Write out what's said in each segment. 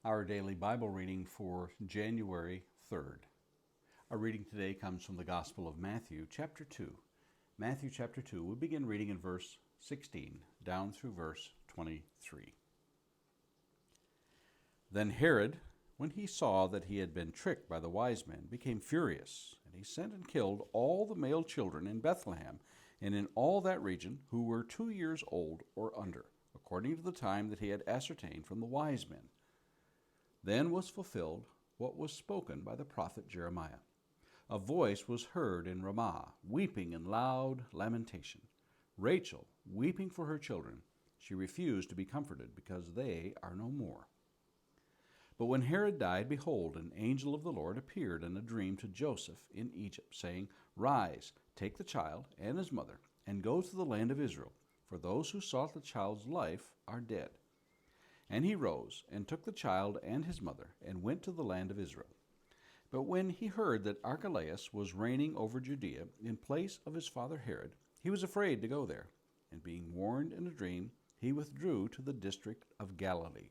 Our daily Bible reading for January 3rd. Our reading today comes from the Gospel of Matthew, chapter 2. Matthew chapter 2, we'll begin reading in verse 16 down through verse 23. Then Herod, when he saw that he had been tricked by the wise men, became furious, and he sent and killed all the male children in Bethlehem and in all that region who were 2 years old or under, according to the time that he had ascertained from the wise men. Then was fulfilled what was spoken by the prophet Jeremiah. A voice was heard in Ramah, weeping in loud lamentation. Rachel, weeping for her children, she refused to be comforted, because they are no more. But when Herod died, behold, an angel of the Lord appeared in a dream to Joseph in Egypt, saying, Rise, take the child and his mother, and go to the land of Israel, for those who sought the child's life are dead. And he rose, and took the child and his mother, and went to the land of Israel. But when he heard that Archelaus was reigning over Judea in place of his father Herod, he was afraid to go there. And being warned in a dream, he withdrew to the district of Galilee.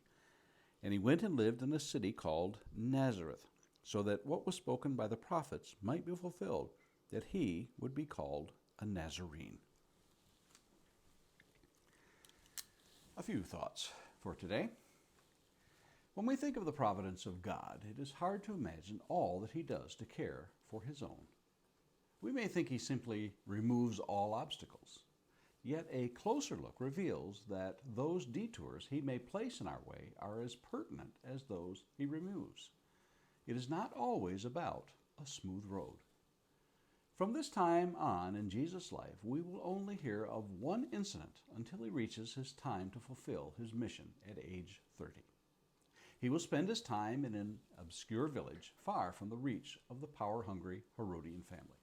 And he went and lived in a city called Nazareth, so that what was spoken by the prophets might be fulfilled, that he would be called a Nazarene. A few thoughts for today. When we think of the providence of God, it is hard to imagine all that he does to care for his own. We may think he simply removes all obstacles, yet a closer look reveals that those detours he may place in our way are as pertinent as those he removes. It is not always about a smooth road. From this time on in Jesus' life, we will only hear of one incident until he reaches his time to fulfill his mission at age 30. He will spend his time in an obscure village far from the reach of the power-hungry Herodian family.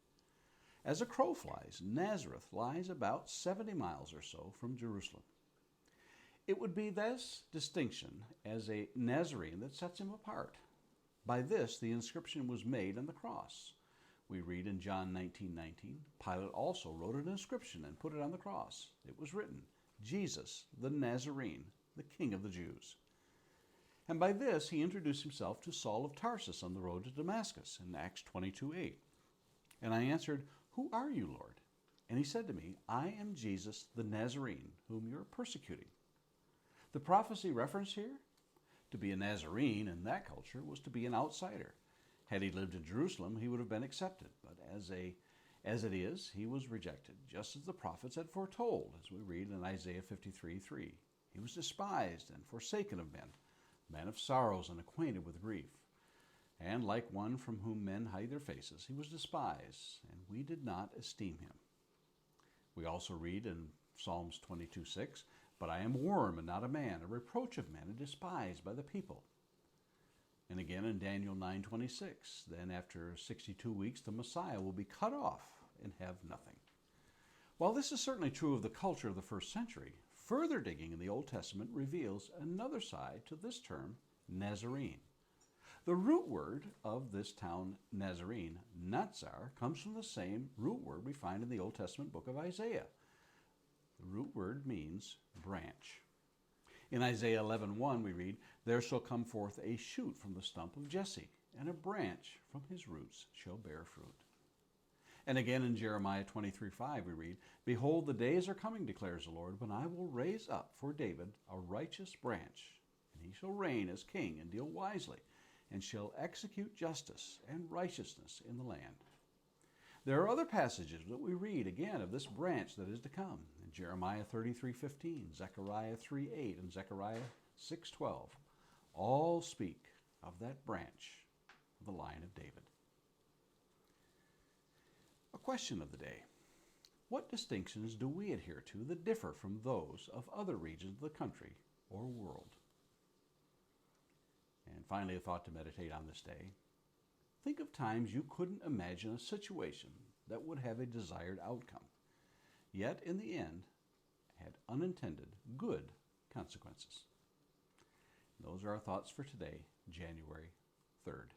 As a crow flies, Nazareth lies about 70 miles or so from Jerusalem. It would be this distinction as a Nazarene that sets him apart. By this, the inscription was made on the cross. We read in John 19:19, Pilate also wrote an inscription and put it on the cross. It was written, Jesus, the Nazarene, the King of the Jews. And by this he introduced himself to Saul of Tarsus on the road to Damascus in Acts 22:8. And I answered, Who are you, Lord? And he said to me, I am Jesus, the Nazarene, whom you are persecuting. The prophecy referenced here? To be a Nazarene in that culture was to be an outsider. Had he lived in Jerusalem, he would have been accepted, but as it is, he was rejected, just as the prophets had foretold, as we read in Isaiah 53:3. He was despised and forsaken of men, a man of sorrows and acquainted with grief. And like one from whom men hide their faces, he was despised, and we did not esteem him. We also read in Psalms 22:6, But I am a worm and not a man, a reproach of men and despised by the people. And again in Daniel 9:26, then after 62 weeks the Messiah will be cut off and have nothing. While this is certainly true of the culture of the first century, further digging in the Old Testament reveals another side to this term, Nazarene. The root word of this town, Nazarene, Nazar, comes from the same root word we find in the Old Testament book of Isaiah. The root word means branch. In Isaiah 11:1 we read, There shall come forth a shoot from the stump of Jesse, and a branch from his roots shall bear fruit. And again in Jeremiah 23:5 we read, Behold, the days are coming, declares the Lord, when I will raise up for David a righteous branch, and he shall reign as king and deal wisely, and shall execute justice and righteousness in the land. There are other passages that we read again of this branch that is to come. In Jeremiah 33:15, Zechariah 3:8, and Zechariah 6:12. All speak of that branch of the line of David. A question of the day. What distinctions do we adhere to that differ from those of other regions of the country or world? And finally, a thought to meditate on this day. Think of times you couldn't imagine a situation that would have a desired outcome, yet in the end had unintended good consequences. Those are our thoughts for today, January 3rd.